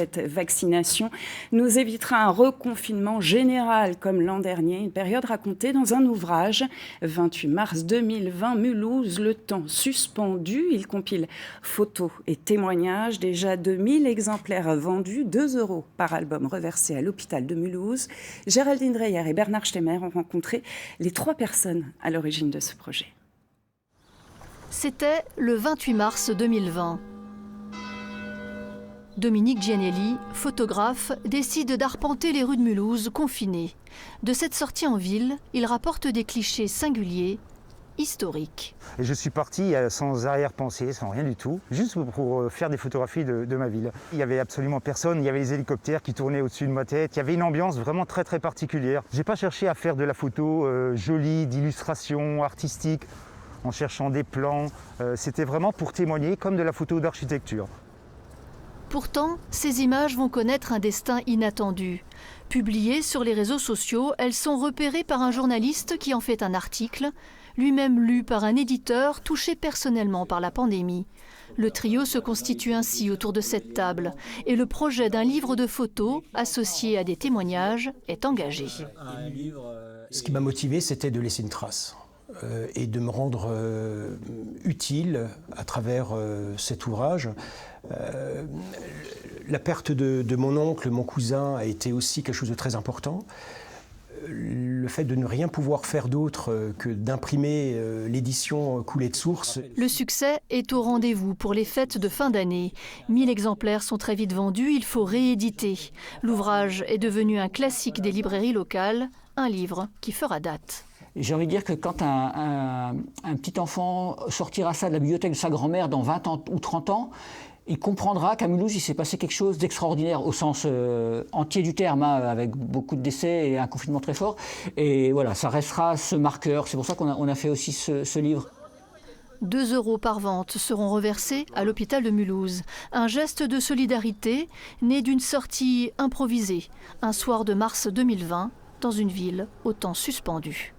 Cette vaccination nous évitera un reconfinement général comme l'an dernier, une période racontée dans un ouvrage. 28 mars 2020, Mulhouse, le temps suspendu. Il compile photos et témoignages. Déjà 2000 exemplaires vendus, 2 € par album reversé à l'hôpital de Mulhouse. Géraldine Dreyer et Bernard Stemmer ont rencontré les 3 personnes à l'origine de ce projet. C'était le 28 mars 2020. Dominique Gianelli, photographe, décide d'arpenter les rues de Mulhouse confinées. De cette sortie en ville, il rapporte des clichés singuliers, historiques. Et je suis parti sans arrière-pensée, sans rien du tout, juste pour faire des photographies de ma ville. Il n'y avait absolument personne, il y avait les hélicoptères qui tournaient au-dessus de ma tête, il y avait une ambiance vraiment très très particulière. Je n'ai pas cherché à faire de la photo jolie, d'illustration, artistique, en cherchant des plans. C'était vraiment pour témoigner comme de la photo d'architecture. Pourtant, ces images vont connaître un destin inattendu. Publiées sur les réseaux sociaux, elles sont repérées par un journaliste qui en fait un article, lui-même lu par un éditeur touché personnellement par la pandémie. Le trio se constitue ainsi autour de cette table et le projet d'un livre de photos associé à des témoignages est engagé. Ce qui m'a motivé, c'était de laisser une trace et de me rendre utile à travers cet ouvrage. La perte de mon oncle, mon cousin, a été aussi quelque chose de très important. Le fait de ne rien pouvoir faire d'autre que d'imprimer l'édition coulée de source. Le succès est au rendez-vous pour les fêtes de fin d'année. 1000 exemplaires sont très vite vendus, il faut rééditer. L'ouvrage est devenu un classique des librairies locales, un livre qui fera date. J'ai envie de dire que quand un petit enfant sortira ça de la bibliothèque de sa grand-mère dans 20 ans ou 30 ans, il comprendra qu'à Mulhouse, il s'est passé quelque chose d'extraordinaire au sens entier du terme, avec beaucoup de décès et un confinement très fort. Et voilà, ça restera ce marqueur. C'est pour ça qu'on a fait aussi ce livre. 2 € par vente seront reversés à l'hôpital de Mulhouse. Un geste de solidarité né d'une sortie improvisée, un soir de mars 2020, dans une ville au temps suspendu.